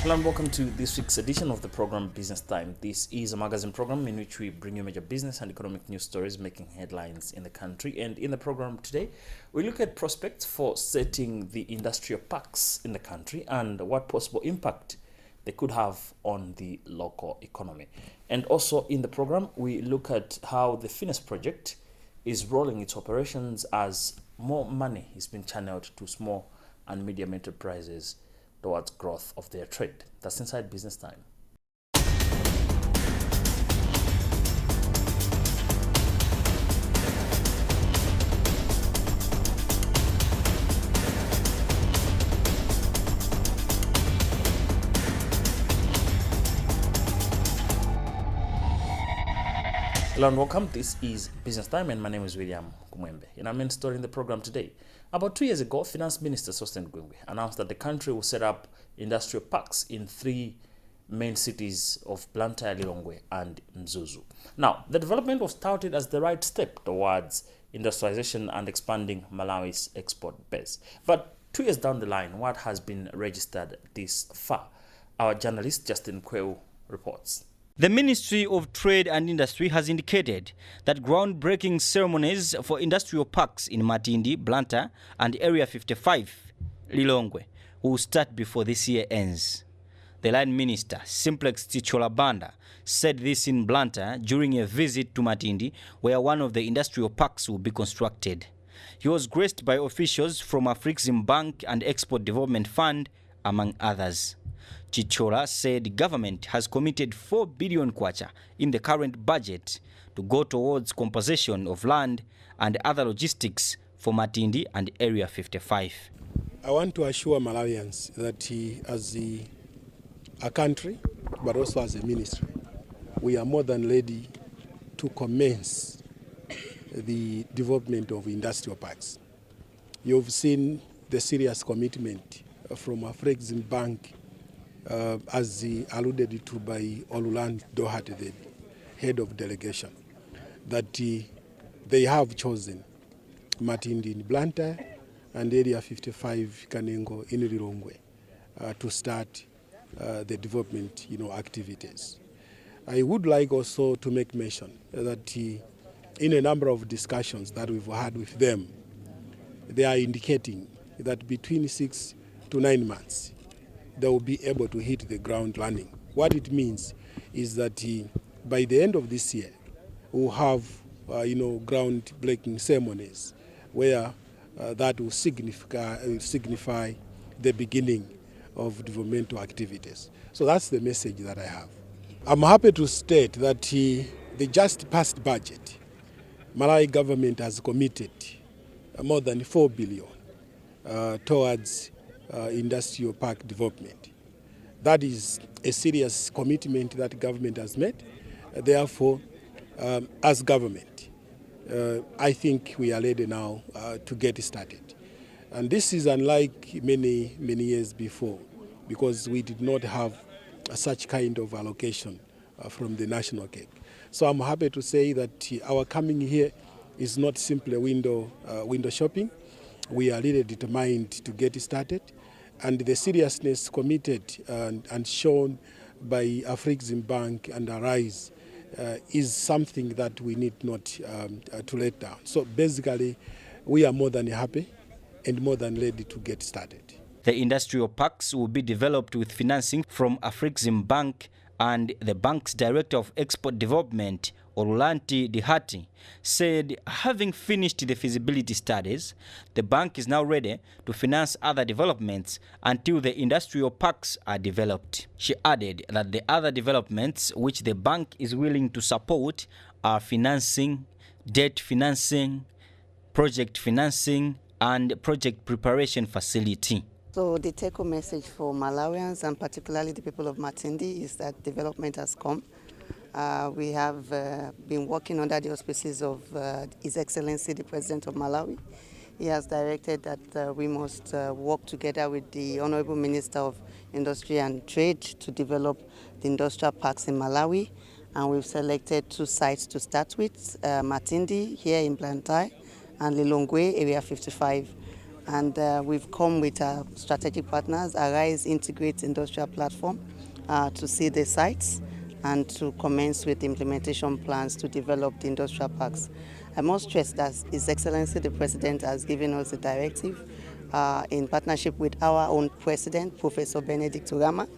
Hello and welcome to this week's edition of the program Business Time. This is a magazine program in which we bring you major business and economic news stories making headlines in the country. And in the program today, we look at prospects for setting the industrial parks in the country and what possible impact they could have on the local economy. And also in the program, we look at how the Finance project is rolling its operations as more money is being channeled to small and medium enterprises towards growth of their trade. That's inside Business Time. Hello and welcome. This is Business Time and my name is William Kumwembe. In our main story in the program today, about 2 years ago, Finance Minister Kumwembe announced that the country will set up industrial parks in 3 main cities of Blantyre, Lilongwe and Mzuzu. Now, the development was touted as the right step towards industrialization and expanding Malawi's export base. But 2 years down the line, what has been registered this far? Our journalist Justin Kweu reports. The Ministry of Trade and Industry has indicated that groundbreaking ceremonies for industrial parks in Matindi, Blantyre and Area 55, Lilongwe, will start before this year ends. The Line Minister, Simplex Ticholabanda, said this in Blantyre during a visit to Matindi, where one of the industrial parks will be constructed. He was graced by officials from Afrexim Bank and Export Development Fund, among others. Chichola said government has committed 4 billion kwacha in the current budget to go towards compensation of land and other logistics for Matindi and Area 55. I want to assure Malawians that as a country, but also as a ministry, we are more than ready to commence the development of industrial parks. You've seen the serious commitment from Afrexim Bank, as alluded to by Oluland Dohat, the head of delegation, that they have chosen Matindi in Blantyre and Area 55 Kanengo in Lilongwe to start the development activities. I would like also to make mention that in a number of discussions that we've had with them, they are indicating that between 6 to 9 months, they will be able to hit the ground running. What it means is that by the end of this year, we'll have ground-breaking ceremonies where that will signify the beginning of developmental activities. So that's the message that I have. I'm happy to state that the just passed budget, Malawi government has committed more than 4 billion towards industrial park development. That is a serious commitment that government has made. Therefore, as government, I think we are ready now to get started. And this is unlike many years before, because we did not have such kind of allocation from the national cake. So I'm happy to say that our coming here is not simply window shopping. We are really determined to get started. And the seriousness committed and shown by Afrexim Bank and Arise is something that we need not to let down. So basically, we are more than happy and more than ready to get started. The industrial parks will be developed with financing from Afrexim Bank, and the bank's Director of Export Development, Olulanti Dihati, said having finished the feasibility studies, the bank is now ready to finance other developments until the industrial parks are developed. She added that the other developments which the bank is willing to support are financing, debt financing, project financing, and project preparation facility. So the take-home message for Malawians and particularly the people of Matindi is that development has come. We have been working under the auspices of His Excellency the President of Malawi. He has directed that we must work together with the Honorable Minister of Industry and Trade to develop the industrial parks in Malawi. And we've selected 2 sites to start with, Matindi here in Blantyre and Lilongwe, Area 55. And we've come with our strategic partners, Arise Integrate Industrial Platform, to see the sites and to commence with implementation plans to develop the industrial parks. I must stress that His Excellency the President has given us a directive in partnership with our own President, Professor Benedict Urama,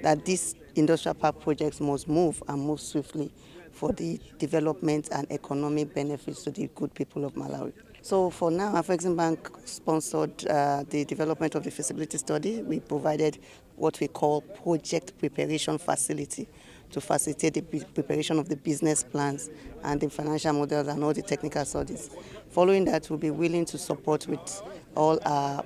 that these industrial park projects must move and move swiftly for the development and economic benefits to the good people of Malawi. So for now, Afrexim Bank sponsored the development of the feasibility study. We provided what we call project preparation facility to facilitate the preparation of the business plans and the financial models and all the technical studies. Following that, we'll be willing to support with all our,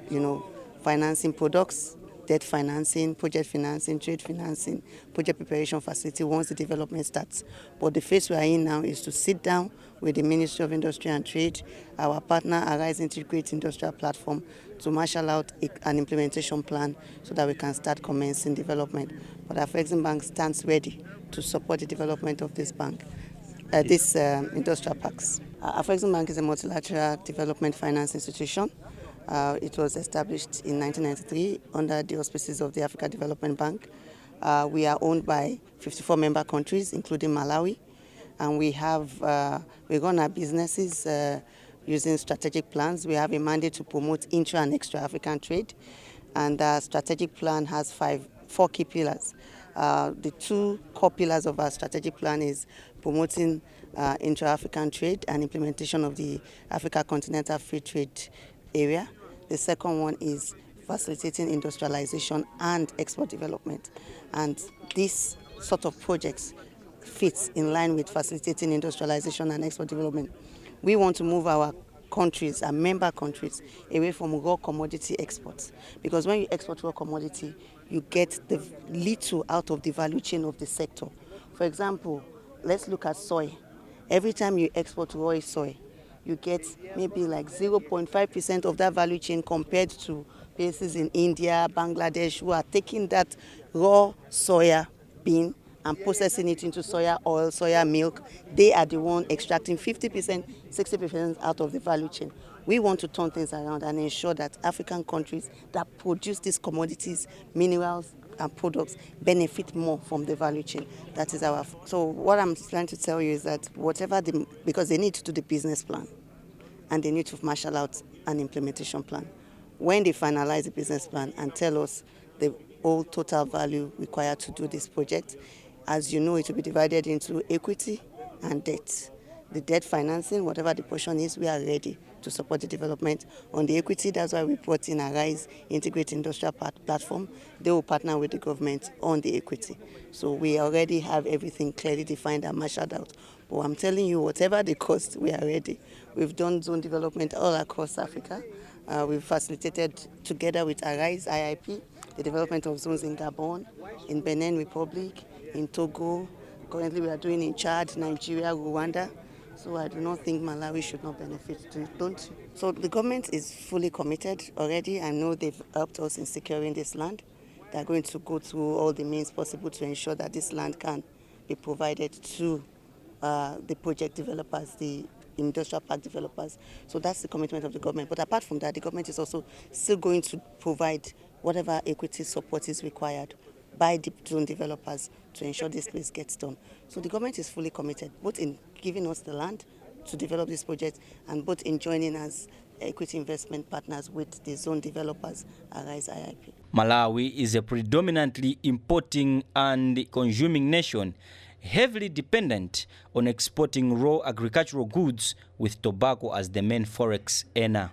financing products, debt financing, project financing, trade financing, project preparation facility once the development starts. But the phase we are in now is to sit down with the Ministry of Industry and Trade, our partner Arise Integrate Industrial Platform, to marshal out an implementation plan so that we can start commencing development. But Afrexim Bank stands ready to support the development of this bank, these industrial parks. Afrexim Bank is a multilateral development finance institution. It was established in 1993 under the auspices of the Africa Development Bank. We are owned by 54 member countries, including Malawi, and we run our businesses using strategic plans. We have a mandate to promote intra and extra African trade, and our strategic plan has four key pillars. The two core pillars of our strategic plan is promoting intra-African trade and implementation of the Africa Continental Free Trade Area. The second one is facilitating industrialization and export development. And these sort of projects fits in line with facilitating industrialization and export development. We want to move our countries, our member countries, away from raw commodity exports. Because when you export raw commodity, you get the little out of the value chain of the sector. For example, let's look at soy. Every time you export raw soy, you get maybe like 0.5% of that value chain compared to places in India, Bangladesh, who are taking that raw soya bean and processing it into soya oil, soya milk. They are the one extracting 50%, 60% out of the value chain. We want to turn things around and ensure that African countries that produce these commodities, minerals, and products benefit more from the value chain. That is our. So what I'm trying to tell you is that because they need to do the business plan and they need to marshal out an implementation plan. When they finalize the business plan and tell us the whole total value required to do this project, as you know, it will be divided into equity and debt. The debt financing, whatever the portion is, we are ready to support the development. On the equity, that's why we brought in Arise Integrate Industrial Platform. They will partner with the government on the equity. So we already have everything clearly defined and marshaled out. But I'm telling you, whatever the cost, we are ready. We've done zone development all across Africa. We've facilitated, together with Arise IIP, the development of zones in Gabon, in Benin Republic, in Togo. Currently we are doing in Chad, Nigeria, Rwanda. So I do not think Malawi should not benefit, don't you? So the government is fully committed already. I know they've helped us in securing this land. They're going to go through all the means possible to ensure that this land can be provided to the project developers, the industrial park developers. So that's the commitment of the government. But apart from that, the government is also still going to provide whatever equity support is required by the zone developers to ensure this place gets done. So the government is fully committed, both in giving us the land to develop this project and both in joining us equity investment partners with the zone developers, Arise IIP. Malawi is a predominantly importing and consuming nation, heavily dependent on exporting raw agricultural goods, with tobacco as the main forex earner.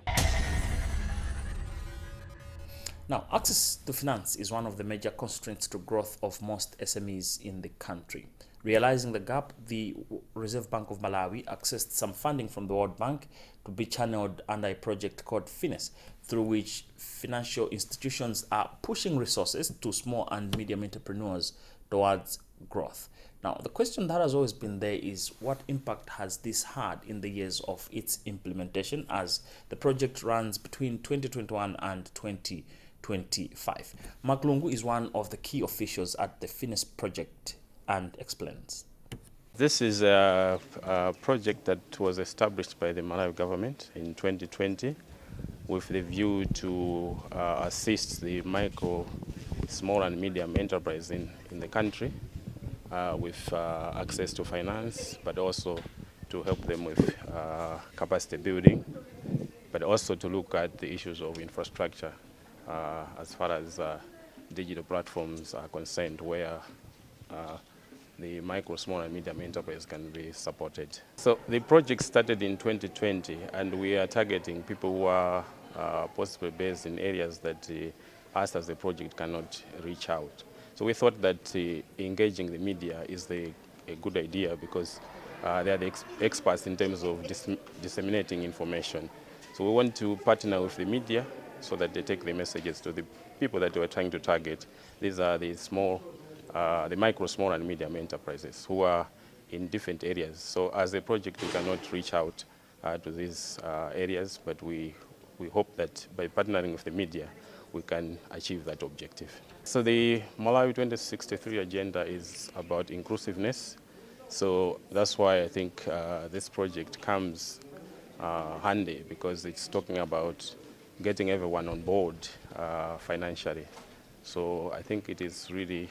Now, access to finance is one of the major constraints to growth of most SMEs in the country. Realizing the gap, the Reserve Bank of Malawi accessed some funding from the World Bank to be channeled under a project called FINES, through which financial institutions are pushing resources to small and medium entrepreneurs towards growth. Now, the question that has always been there is, what impact has this had in the years of its implementation, as the project runs between 2021 and 2025? Mark Lungu is one of the key officials at the FINES project and explains. This is a project that was established by the Malawi government in 2020 with the view to assist the micro, small and medium enterprise in the country with access to finance, but also to help them with capacity building, but also to look at the issues of infrastructure as far as digital platforms are concerned, where the micro, small and medium enterprise can be supported. So the project started in 2020, and we are targeting people who are possibly based in areas that us as the project cannot reach out. So we thought that engaging the media is a good idea, because they are the experts in terms of disseminating information. So we want to partner with the media so that they take the messages to the people that we are trying to target. These are the the micro, small and medium enterprises who are in different areas. So as a project, we cannot reach out to these areas, but we hope that by partnering with the media, we can achieve that objective. So the Malawi 2063 agenda is about inclusiveness. So that's why I think this project comes handy, because it's talking about getting everyone on board financially. So I think it is really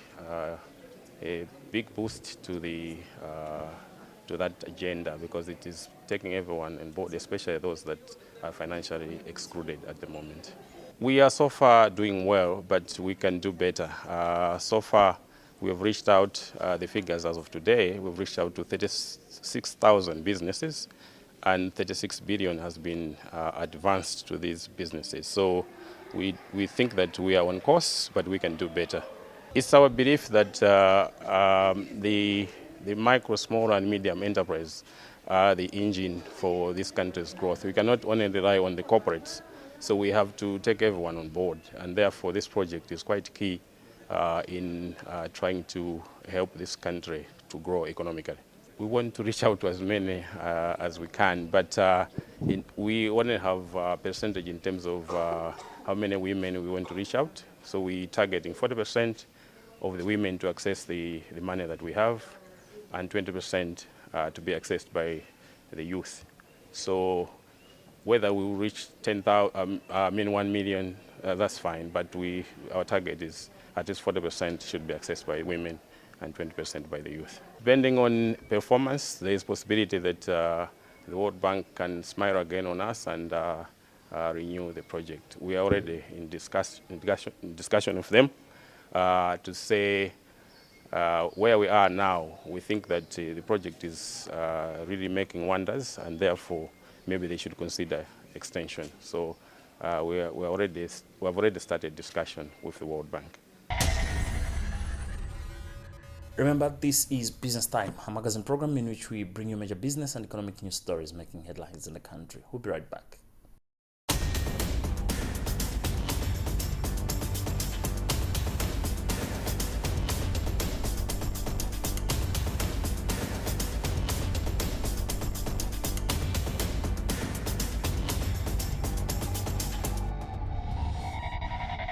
a big boost to that agenda, because it is taking everyone on board, especially those that are financially excluded at the moment. We are so far doing well, but we can do better. So far, we have reached out, the figures as of today, we've reached out to 36,000 businesses, and 36 billion has been advanced to these businesses. So we think that we are on course, but we can do better. It's our belief that the micro, small and medium enterprise are the engine for this country's growth. We cannot only rely on the corporates, so we have to take everyone on board, and therefore this project is quite key in trying to help this country to grow economically. We want to reach out to as many as we can, but we only have a percentage in terms of how many women we want to reach out. So we're targeting 40% of the women to access the money that we have, and 20% to be accessed by the youth. So whether we will reach 1 million, that's fine, but our target is at least 40% should be accessed by women and 20% by the youth. Depending on performance, there is possibility that the World Bank can smile again on us and renew the project. We are already in discussion with them to say where we are now. We think that the project is really making wonders, and therefore maybe they should consider extension. So we have already started discussion with the World Bank. Remember, this is Business Time, a magazine program in which we bring you major business and economic news stories making headlines in the country. We'll be right back.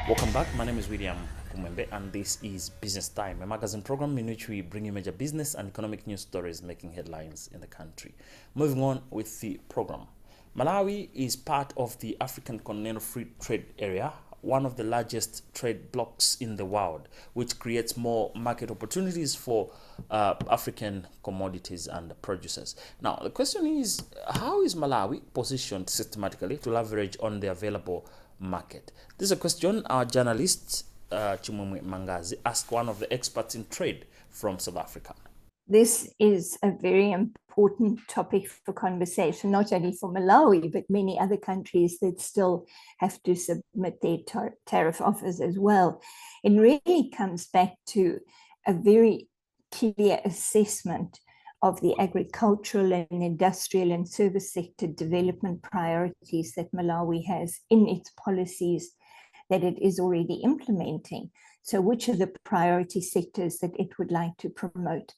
Welcome back. My name is William Kumwembe, and this is Business Time, a magazine program in which we bring you major business and economic news stories making headlines in the country. Moving on with the program. Malawi is part of the African Continental Free Trade Area, one of the largest trade blocs in the world, which creates more market opportunities for African commodities and producers. Now, the question is, how is Malawi positioned systematically to leverage on the available market? This is a question our journalist Kumwembe asked one of the experts in trade from South Africa. This is a very important topic for conversation, not only for Malawi, but many other countries that still have to submit their tariff offers as well. It really comes back to a very clear assessment of the agricultural and industrial and service sector development priorities that Malawi has in its policies that it is already implementing. So which are the priority sectors that it would like to promote?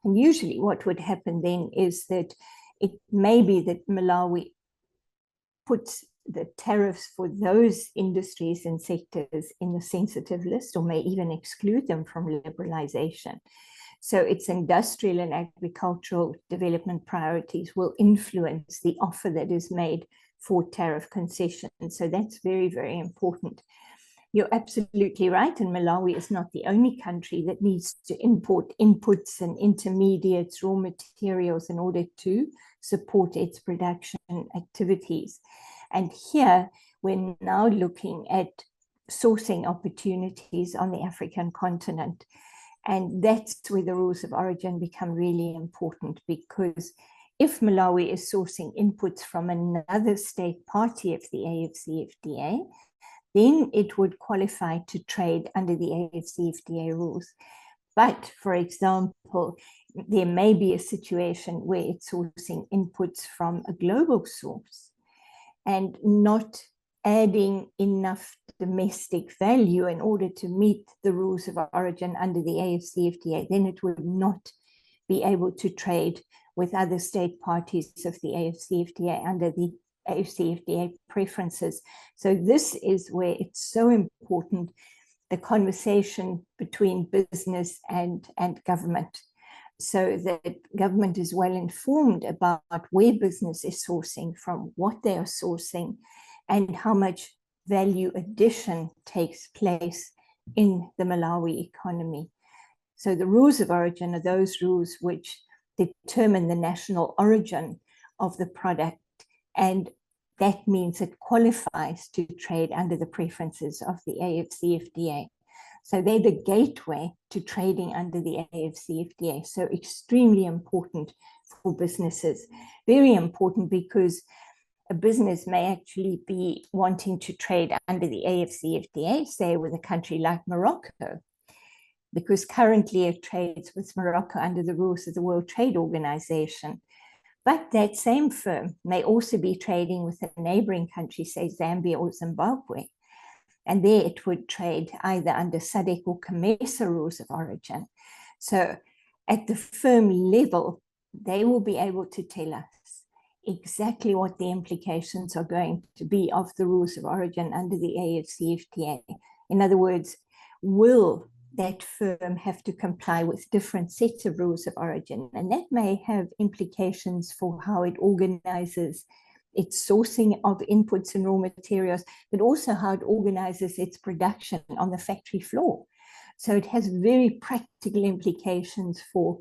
And usually what would happen then is that it may be that Malawi puts the tariffs for those industries and sectors in the sensitive list, or may even exclude them from liberalization. So its industrial and agricultural development priorities will influence the offer that is made for tariff concessions. So that's very, very important. You're absolutely right, and Malawi is not the only country that needs to import inputs and intermediates, raw materials, in order to support its production activities. And here we're now looking at sourcing opportunities on the African continent. And that's where the rules of origin become really important, because if Malawi is sourcing inputs from another state party of the AfCFTA, then it would qualify to trade under the AfCFTA rules. But, for example, there may be a situation where it's sourcing inputs from a global source and not adding enough domestic value in order to meet the rules of origin under the AfCFTA, then it would not be able to trade with other state parties of the AfCFTA under the AfCFTA preferences. So this is where it's so important, the conversation between business and government, so that government is well informed about where business is sourcing from, what they are sourcing, and how much value addition takes place in the Malawi economy. So the rules of origin are those rules which determine the national origin of the product, and that means it qualifies to trade under the preferences of the AfCFTA. So they're the gateway to trading under the AfCFTA. So extremely important for businesses. Very important, because a business may actually be wanting to trade under the AfCFTA, say with a country like Morocco, because currently it trades with Morocco under the rules of the World Trade Organization. But that same firm may also be trading with a neighboring country, say Zambia or Zimbabwe. And there it would trade either under SADC or COMESA rules of origin. So at the firm level, they will be able to tell us exactly what the implications are going to be of the rules of origin under the AfCFTA. In other words, will that firm have to comply with different sets of rules of origin? And that may have implications for how it organizes its sourcing of inputs and raw materials, but also how it organizes its production on the factory floor. So it has very practical implications for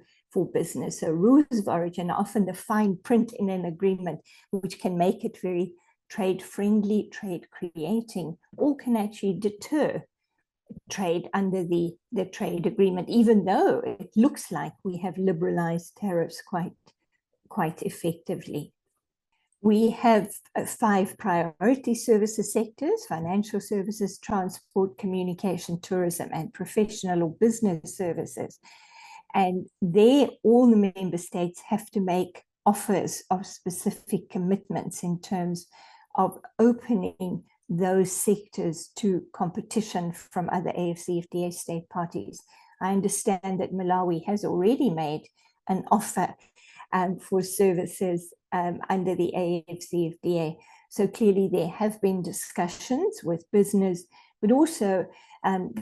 business. So rules of origin are often the fine print in an agreement, which can make it very trade-friendly, trade-creating, or can actually deter trade under the trade agreement, even though it looks like we have liberalized tariffs quite effectively. We have 5 priority services sectors: financial services, transport, communication, tourism, and professional or business services. And there, all the member states have to make offers of specific commitments in terms of opening those sectors to competition from other AfCFTA state parties. I understand that Malawi has already made an offer for services under the AfCFTA. So clearly there have been discussions with business, but also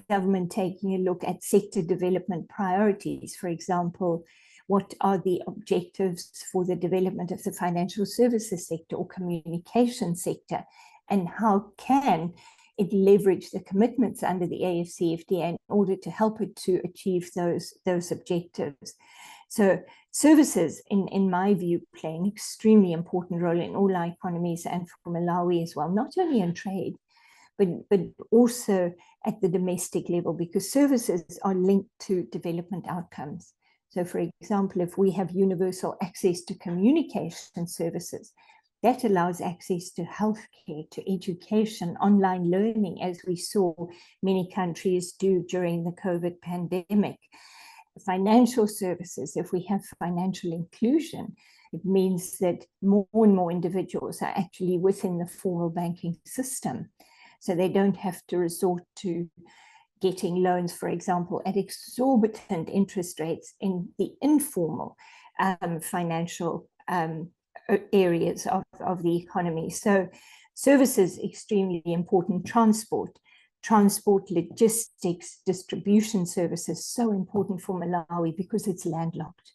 government taking a look at sector development priorities. For example, what are the objectives for the development of the financial services sector or communication sector, and how can it leverage the commitments under the AfCFTA in order to help it to achieve those objectives. So services, in my view, play an extremely important role in all our economies, and for Malawi as well, not only in trade, but also at the domestic level, because services are linked to development outcomes. So for example, if we have universal access to communication services, that allows access to healthcare, to education, online learning, as we saw many countries do during the COVID pandemic. Financial services, if we have financial inclusion, it means that more and more individuals are actually within the formal banking system. So they don't have to resort to getting loans, for example, at exorbitant interest rates in the informal financial areas of the economy. So services, extremely important. Transport, logistics, distribution services, so important for Malawi because it's landlocked.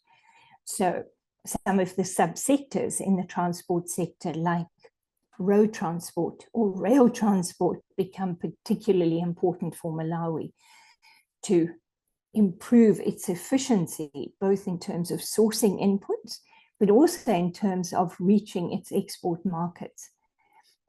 So some of the subsectors in the transport sector, like road transport or rail transport become particularly important for Malawi to improve its efficiency, both in terms of sourcing inputs, but also in terms of reaching its export markets.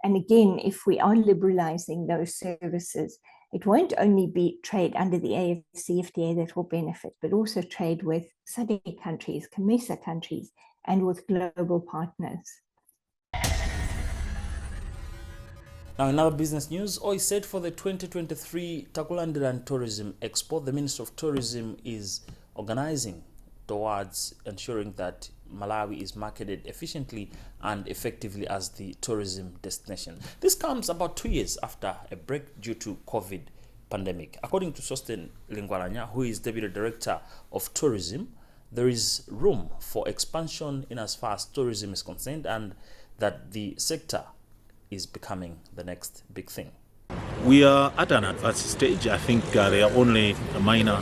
And again, if we are liberalizing those services, it won't only be trade under the AfCFTA that will benefit, but also trade with SADC countries, COMESA countries, and with global partners. Now, in other business news, OI said for the 2023 Takulandiran Tourism Expo, the Minister of Tourism is organizing towards ensuring that Malawi is marketed efficiently and effectively as the tourism destination. This comes about 2 years after a break due to COVID pandemic. According to Sosten Lingwaranya, who is Deputy Director of Tourism, there is room for expansion in as far as tourism is concerned, and that the sector is becoming the next big thing. We are at an advanced stage. I think there are only minor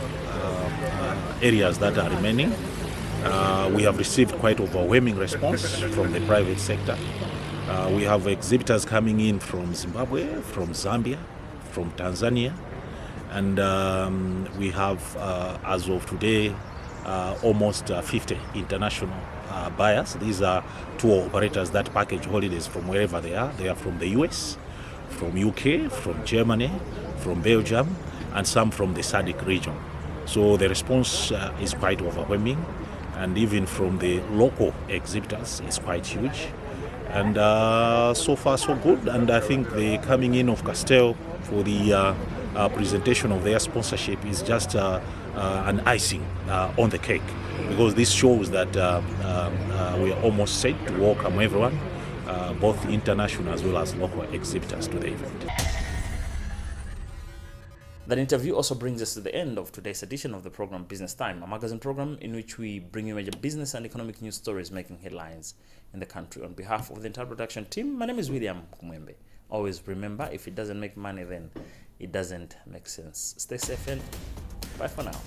areas that are remaining. We have received quite overwhelming response from the private sector. We have exhibitors coming in from Zimbabwe, from Zambia, from Tanzania, and we have, as of today, almost 50 international buyers. These are tour operators that package holidays from wherever they are. They are from the US, from UK, from Germany, from Belgium, and some from the SADC region. So the response is quite overwhelming, and even from the local exhibitors is quite huge. And so far so good, and I think the coming in of Castel for the presentation of their sponsorship is just an icing on the cake, because this shows that we are almost set to welcome everyone, both international as well as local exhibitors to the event. That interview also brings us to the end of today's edition of the program Business Time, a magazine program in which we bring you major business and economic news stories making headlines in the country. On behalf of the entire production team, my name is William Kumwembe. Always remember, if it doesn't make money, then it doesn't make sense. Stay safe and bye for now.